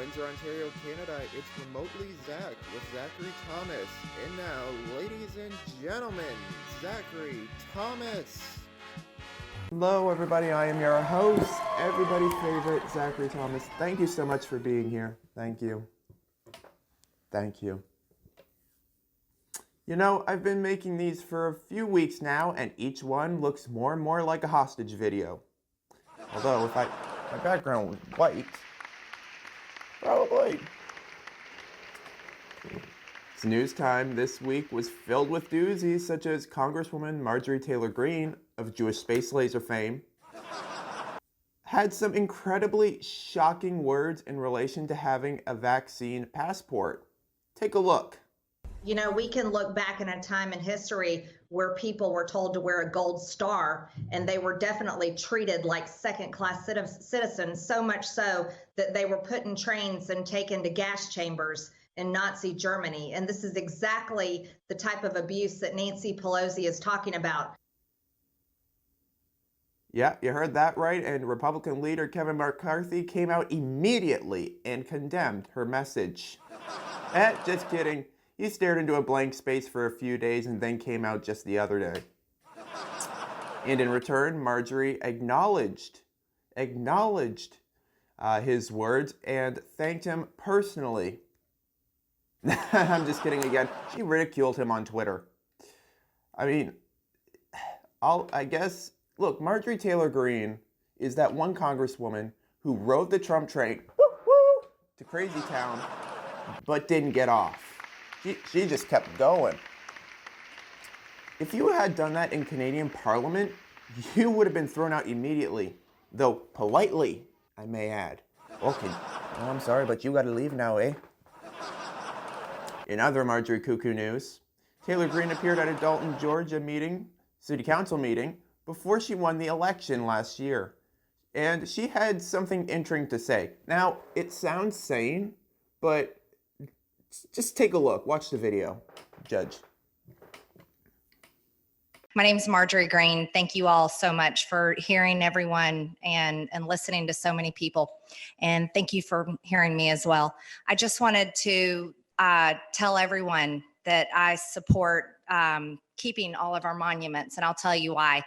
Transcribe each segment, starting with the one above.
Windsor, Ontario, Canada, it's Remotely Zach with Zachary Thomas. And now, ladies and gentlemen, Zachary Thomas. Hello, everybody. I am your host, everybody's favorite, Zachary Thomas. Thank you so much for being here. Thank you. Thank you. You know, I've been making these for a few weeks now, and each one looks more and more like a hostage video. Although, if my background was white, probably. It's news time. This week was filled with doozies such as Congresswoman Marjorie Taylor Greene of Jewish space laser fame had some incredibly shocking words in relation to having a vaccine passport. Take a look. You know, we can look back in a time in history where people were told to wear a gold star, and they were definitely treated like second-class citizens, so much so that they were put in trains and taken to gas chambers in Nazi Germany. And this is exactly the type of abuse that Nancy Pelosi is talking about. Yeah, you heard that right, and Republican leader Kevin McCarthy came out immediately and condemned her message. Just kidding. He stared into a blank space for a few days and then came out just the other day. And in return, Marjorie acknowledged his words and thanked him personally. I'm just kidding again. She ridiculed him on Twitter. I mean, I guess, look, Marjorie Taylor Greene is that one congresswoman who rode the Trump train to Crazy Town, but didn't get off. She just kept going. If you had done that in Canadian Parliament, you would have been thrown out immediately. Though politely, I may add. Okay, oh, I'm sorry, but you gotta leave now, eh? In other Marjorie Cuckoo news, Taylor Greene appeared at a Dalton, Georgia city council meeting, before she won the election last year. And she had something interesting to say. Now, it sounds sane, but just take a look. Watch the video. Judge. My name is Marjorie Greene. Thank you all so much for hearing everyone and listening to so many people. And thank you for hearing me as well. I just wanted to tell everyone that I support keeping all of our monuments, and I'll tell you why.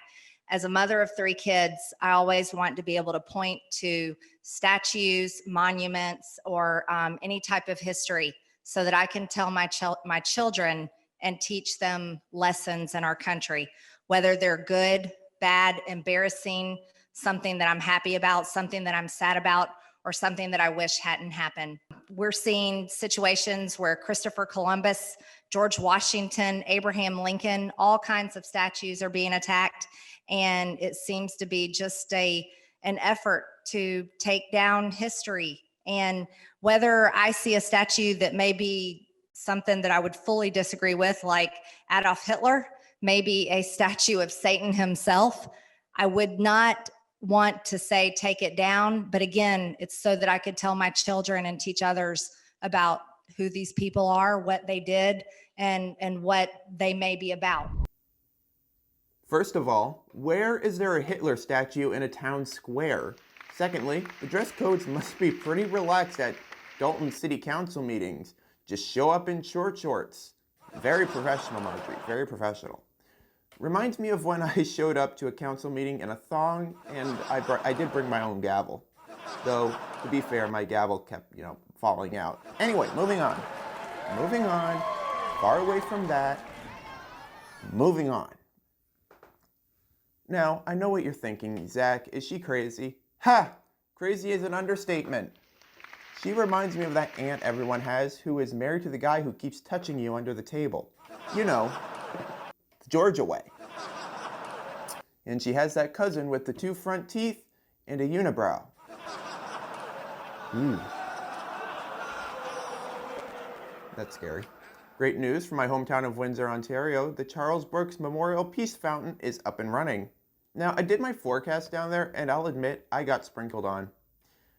As a mother of 3 kids, I always want to be able to point to statues, monuments, or any type of history so that I can tell my children and teach them lessons in our country, whether they're good, bad, embarrassing, something that I'm happy about, something that I'm sad about, or something that I wish hadn't happened. We're seeing situations where Christopher Columbus, George Washington, Abraham Lincoln, all kinds of statues are being attacked. And it seems to be just an effort to take down history. And whether I see a statue that may be something that I would fully disagree with, like Adolf Hitler, maybe a statue of Satan himself, I would not want to say take it down. But again, it's so that I could tell my children and teach others about who these people are, what they did, and what they may be about. First of all, where is there a Hitler statue in a town square? Secondly, the dress codes must be pretty relaxed at Dalton City Council meetings. Just show up in short shorts. Very professional, Marjorie, very professional. Reminds me of when I showed up to a council meeting in a thong, and I did bring my own gavel. Though, to be fair, my gavel kept, falling out. Anyway, moving on. Far away from that. Moving on. Now, I know what you're thinking, Zach. Is she crazy? Ha! Crazy is an understatement. She reminds me of that aunt everyone has who is married to the guy who keeps touching you under the table. You know, the Georgia way. And she has that cousin with the 2 front teeth and a unibrow. That's scary. Great news from my hometown of Windsor, Ontario. The Charles Brooks Memorial Peace Fountain is up and running. Now, I did my forecast down there, and I'll admit I got sprinkled on.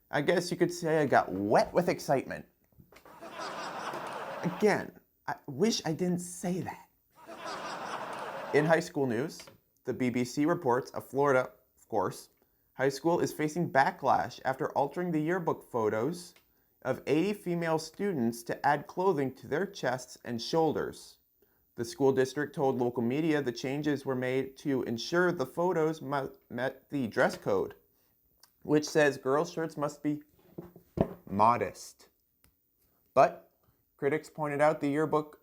I guess you could say I got wet with excitement. Again, I wish I didn't say that. In high school news, the BBC reports a Florida, of course, high school is facing backlash after altering the yearbook photos of 80 female students to add clothing to their chests and shoulders. The school district told local media the changes were made to ensure the photos met the dress code, which says girls' shirts must be modest. But critics pointed out the yearbook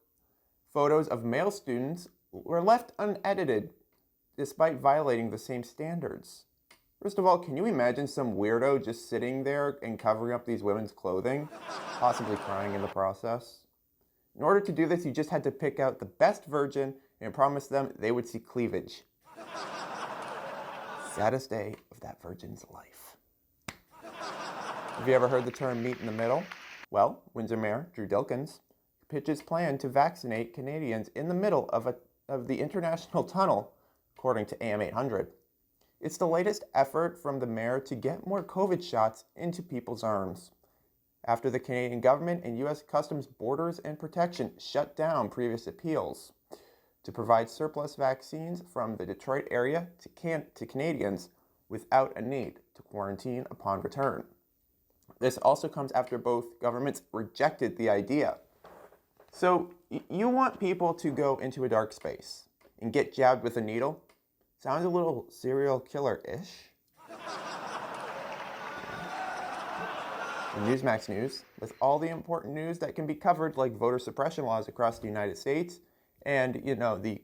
photos of male students were left unedited despite violating the same standards. First of all, can you imagine some weirdo just sitting there and covering up these women's clothing, possibly crying in the process? In order to do this, you just had to pick out the best virgin and promise them they would see cleavage. Saddest day of that virgin's life. Have you ever heard the term meet in the middle? Well, Windsor Mayor Drew Dilkens pitches plan to vaccinate Canadians in the middle of the International Tunnel, according to AM 800. It's the latest effort from the mayor to get more COVID shots into people's arms, after the Canadian government and U.S. Customs Borders and Protection shut down previous appeals to provide surplus vaccines from the Detroit area to Canadians without a need to quarantine upon return. This also comes after both governments rejected the idea. So you want people to go into a dark space and get jabbed with a needle? Sounds a little serial killer-ish. In Newsmax News, with all the important news that can be covered, like voter suppression laws across the United States and, the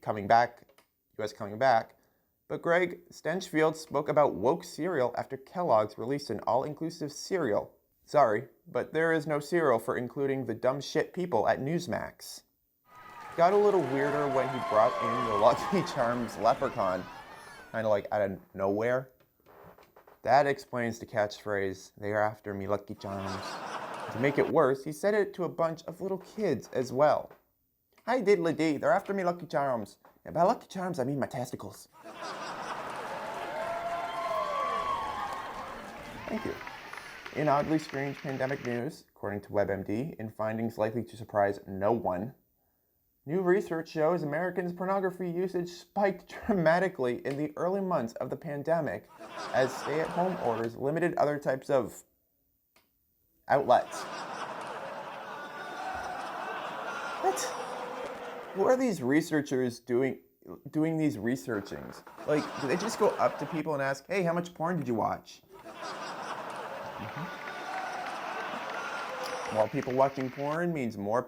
U.S. coming back. But Greg Stenchfield spoke about woke cereal after Kellogg's released an all-inclusive cereal. Sorry, but there is no cereal for including the dumb shit people at Newsmax. Got a little weirder when he brought in the Lucky Charms leprechaun, kind of like out of nowhere. That explains the catchphrase, "They are after me, Lucky Charms." To make it worse, he said it to a bunch of little kids as well. "Hi diddly dee, they're after me, Lucky Charms. And by Lucky Charms, I mean my testicles." Thank you. In oddly strange pandemic news, according to WebMD, in findings likely to surprise no one, new research shows Americans' pornography usage spiked dramatically in the early months of the pandemic as stay-at-home orders limited other types of outlets. What? Who are these researchers doing these researchings? Like, do they just go up to people and ask, "Hey, how much porn did you watch?" More people watching porn means more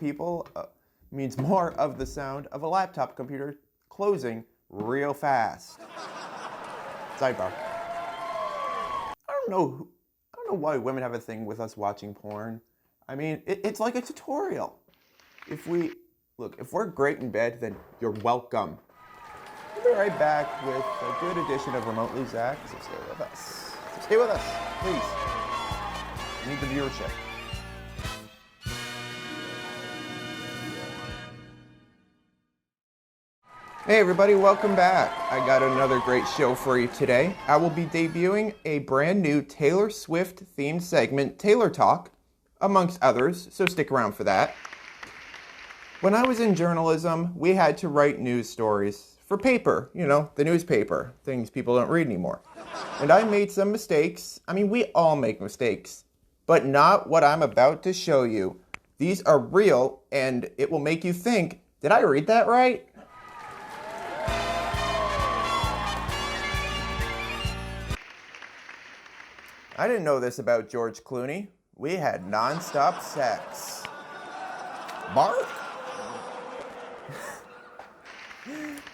of the sound of a laptop computer closing real fast. Sidebar. I don't know why women have a thing with us watching porn. I mean, it's like a tutorial. If we're great in bed, then you're welcome. We'll be right back with a good edition of Remotely Zach, so stay with us. Stay with us, please. We need the viewership. Hey everybody, welcome back. I got another great show for you today. I will be debuting a brand new Taylor Swift themed segment, Taylor Talk, amongst others, so stick around for that. When I was in journalism, we had to write news stories for paper, the newspaper, things people don't read anymore. And I made some mistakes. I mean, we all make mistakes, but not what I'm about to show you. These are real, and it will make you think, did I read that right? I didn't know this about George Clooney. We had non-stop sex. Bark?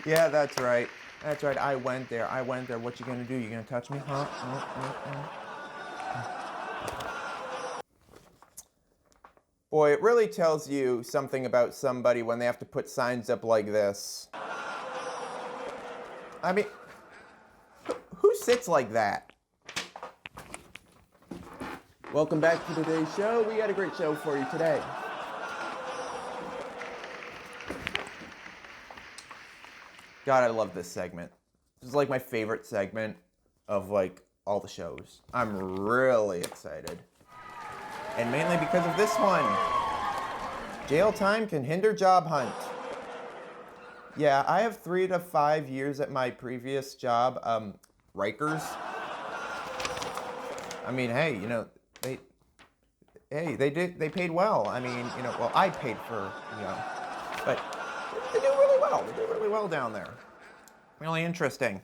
Yeah, that's right. That's right. I went there. What you gonna do? You gonna touch me? Huh? Boy, it really tells you something about somebody when they have to put signs up like this. I mean, who sits like that? Welcome back to today's show. We got a great show for you today. God, I love this segment. This is like my favorite segment of all the shows. I'm really excited. And mainly because of this one. Jail time can hinder job hunt. Yeah, I have 3 to 5 years at my previous job, Rikers. I mean, hey, hey, they paid well. I mean, well, I paid for, but they do really well. They do really well down there. Really interesting.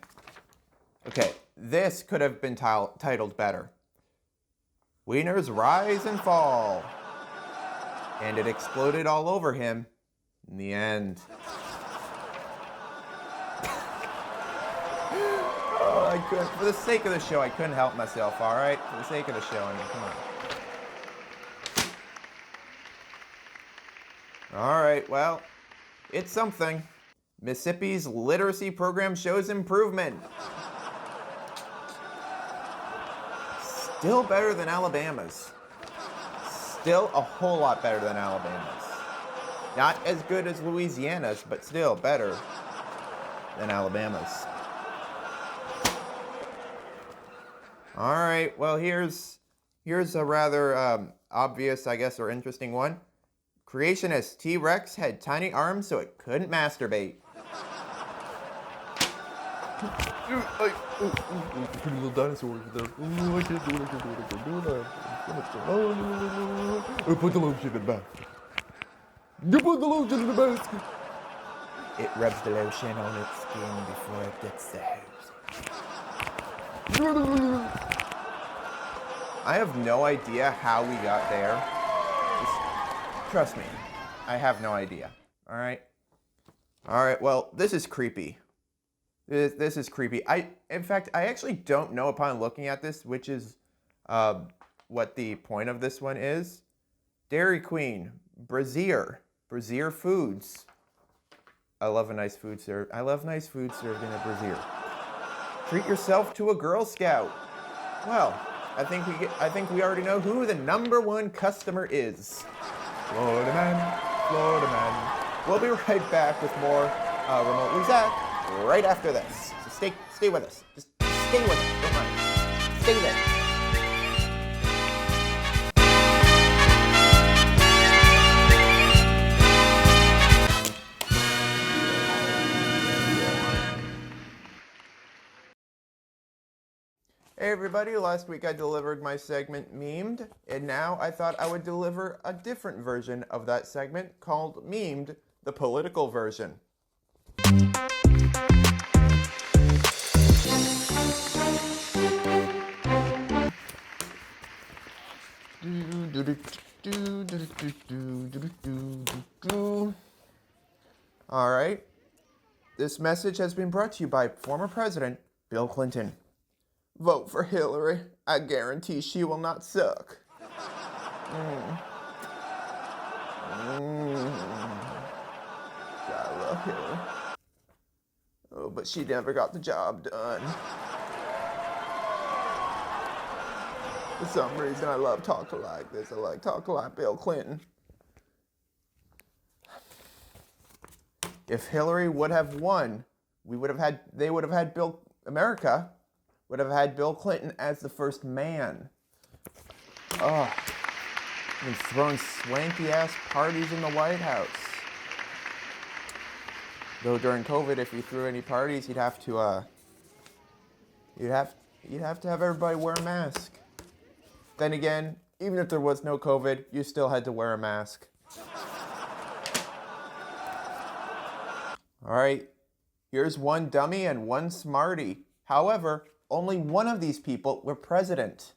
Okay, this could have been titled better. Wieners rise and fall. And it exploded all over him in the end. Oh, I couldn't. For the sake of the show, I couldn't help myself, all right? For the sake of the show, I mean, come on. All right, well, it's something. Mississippi's literacy program shows improvement. Still better than Alabama's. Still a whole lot better than Alabama's. Not as good as Louisiana's, but still better than Alabama's. All right, well, here's a rather obvious, I guess, or interesting one. Creationist T-Rex had tiny arms so it couldn't masturbate. Pretty little dinosaurs with those. I can't do it, I can't do it, I can't do it. Oh, put the lotion in the basket. You put the lotion in the basket. It rubs the lotion on its skin before it gets the hose. I have no idea how we got there. Just trust me, I have no idea. All right? All right, well, this is creepy. This is creepy. In fact, I actually don't know upon looking at this, which is what the point of this one is. Dairy Queen, Brazier Foods. I love a nice food served. I love nice food served in a brazier. Treat yourself to a Girl Scout. Well, I think we already know who the #1 customer is. Florida man. We'll be right back with more Remotely Zach right after this. So stay with us. Just stay with us. Don't mind. Stay there. Hey everybody, last week I delivered my segment Memed, and now I thought I would deliver a different version of that segment called Memed, the political version. All right, this message has been brought to you by former President Bill Clinton. Vote for Hillary. I guarantee she will not suck. I love Hillary. Oh, but she never got the job done. For some reason, I love talking like this. I like talking like Bill Clinton. If Hillary would have won, America would have had Bill Clinton as the first man. Oh, and throwing swanky-ass parties in the White House. Though during COVID, if he threw any parties, you'd have to have everybody wear a mask. Then again, even if there was no COVID, you still had to wear a mask. All right, here's one dummy and one smarty. However, only one of these people were president.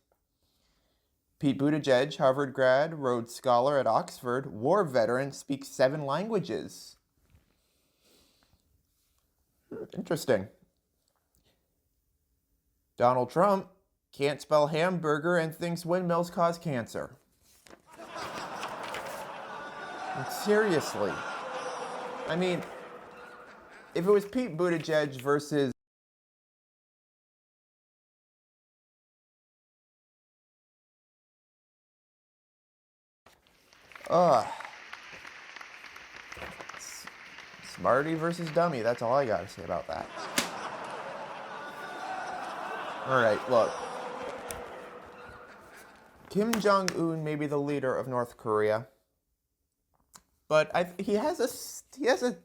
Pete Buttigieg, Harvard grad, Rhodes Scholar at Oxford, war veteran, speaks 7 languages. Interesting. Donald Trump can't spell hamburger and thinks windmills cause cancer. Seriously. I mean, if it was Pete Buttigieg versus smarty versus dummy. That's all I got to say about that. All right, look. Kim Jong-un may be the leader of North Korea, but he has a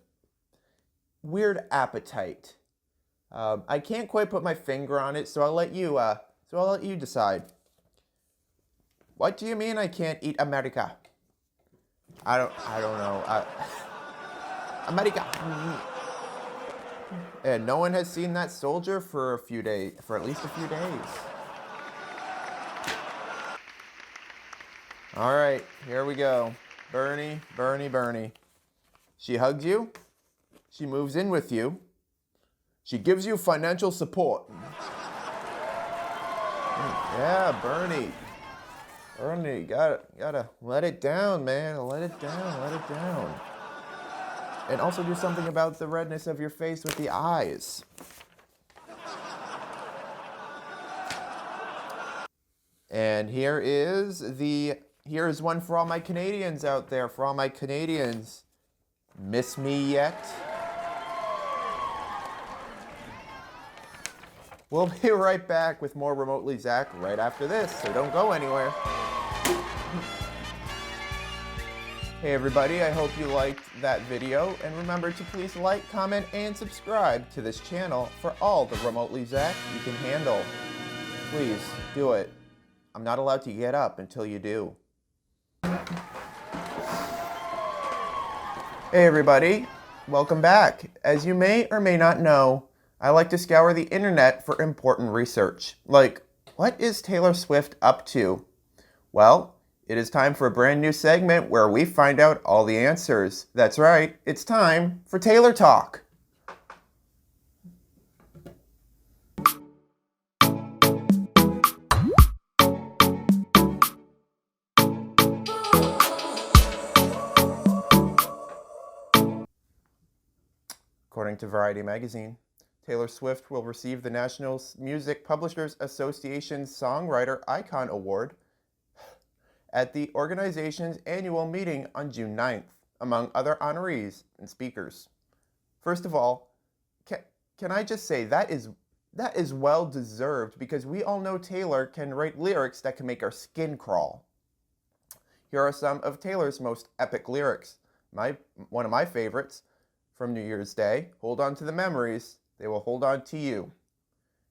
weird appetite. I can't quite put my finger on it, so I'll let you decide. What do you mean I can't eat America? I don't know. America. And no one has seen that soldier for a few days, for at least a few days. All right, here we go. Bernie, Bernie, Bernie. She hugs you. She moves in with you. She gives you financial support. Yeah, Bernie. Bernie, gotta let it down, man. Let it down. And also do something about the redness of your face with the eyes. And here's one for all my Canadians out there. For all my Canadians, miss me yet? We'll be right back with more Remotely Zach right after this, so don't go anywhere. Hey everybody, I hope you liked that video, and remember to please like, comment, and subscribe to this channel for all the Remotely Zach you can handle. Please, do it. I'm not allowed to get up until you do. Hey everybody, welcome back. As you may or may not know, I like to scour the internet for important research. Like, what is Taylor Swift up to? Well, it is time for a brand new segment where we find out all the answers. That's right, it's time for Taylor Talk. According to Variety magazine, Taylor Swift will receive the National Music Publishers Association's Songwriter Icon Award at the organization's annual meeting on June 9th, among other honorees and speakers. First of all, can I just say that is well deserved, because we all know Taylor can write lyrics that can make our skin crawl. Here are some of Taylor's most epic lyrics. One of my favorites from New Year's Day, "Hold on to the memories, they will hold on to you.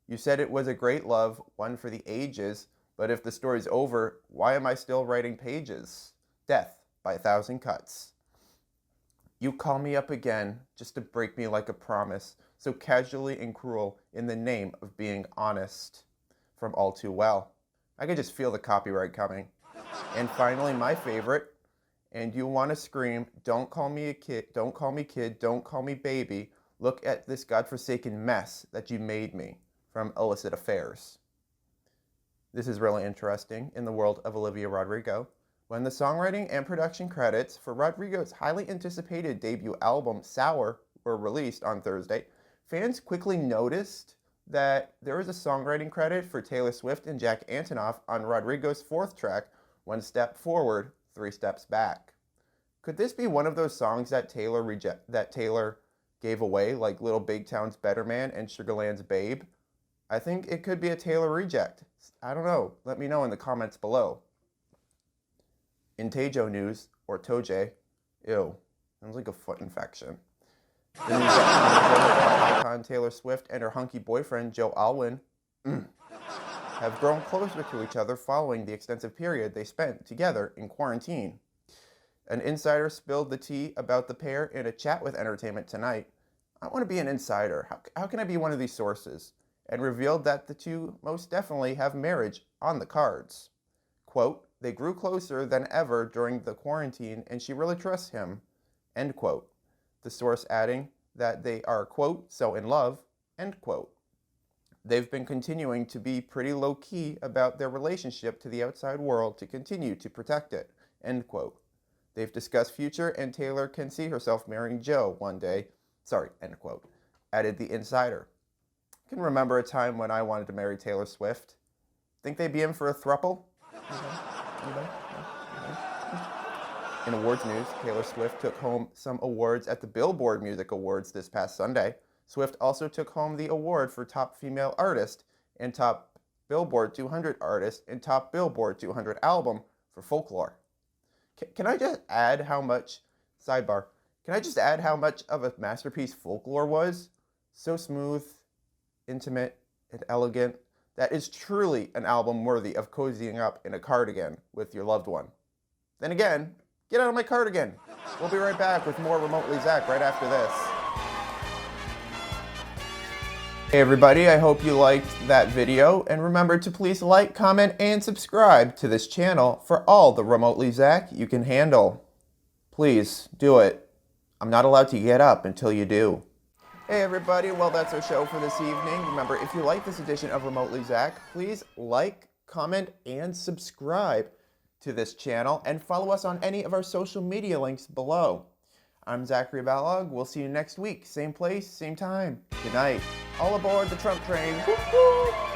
You said it was a great love, one for the ages, but if the story's over, why am I still writing pages? Death by 1,000 cuts. You call me up again just to break me like a promise, so casually and cruel in the name of being honest." From All Too Well. I could just feel the copyright coming. And finally, my favorite, "And you want to scream, don't call me a kid, don't call me kid, don't call me baby. Look at this godforsaken mess that you made me." From Illicit Affairs. This is really interesting in the world of Olivia Rodrigo. When the songwriting and production credits for Rodrigo's highly anticipated debut album, Sour, were released on Thursday, fans quickly noticed that there was a songwriting credit for Taylor Swift and Jack Antonoff on Rodrigo's fourth track, One Step Forward, Three Steps Back. Could this be one of those songs that Taylor gave away, like Little Big Town's Better Man and Sugarland's Babe? I think it could be a Taylor reject. I don't know. Let me know in the comments below. In Tejo news, or Toje, ew, sounds like a foot infection. The news that icon Taylor Swift and her hunky boyfriend Joe Alwyn have grown closer to each other following the extensive period they spent together in quarantine. An insider spilled the tea about the pair in a chat with Entertainment Tonight. I want to be an insider. How can I be one of these sources? And revealed that the two most definitely have marriage on the cards. Quote, "They grew closer than ever during the quarantine and she really trusts him." End quote. The source adding that they are, quote, "so in love," end quote. They've been continuing to be pretty low-key about their relationship to the outside world to continue to protect it, end quote. They've discussed future and Taylor can see herself marrying Joe one day, end quote, added the insider. I can remember a time when I wanted to marry Taylor Swift. Think they'd be in for a throuple? Anybody? In awards news, Taylor Swift took home some awards at the Billboard Music Awards this past Sunday. Swift also took home the award for Top Female Artist and Top Billboard 200 Artist and Top Billboard 200 Album for Folklore. Can I just add how much, sidebar, can I just add how much of a masterpiece Folklore was? So smooth, intimate, and elegant. That is truly an album worthy of cozying up in a cardigan with your loved one. Then again, get out of my cardigan. We'll be right back with more Remotely Zach right after this. Hey everybody, I hope you liked that video, and remember to please like, comment, and subscribe to this channel for all the Remotely Zach you can handle. Please do it. I'm not allowed to get up until you do. Hey everybody, well that's our show for this evening. Remember, if you like this edition of Remotely Zach, please like, comment, and subscribe to this channel, and follow us on any of our social media links below. I'm Zachary Balog. We'll see you next week. Same place, same time. Good night. All aboard the Trump train. Woo-hoo!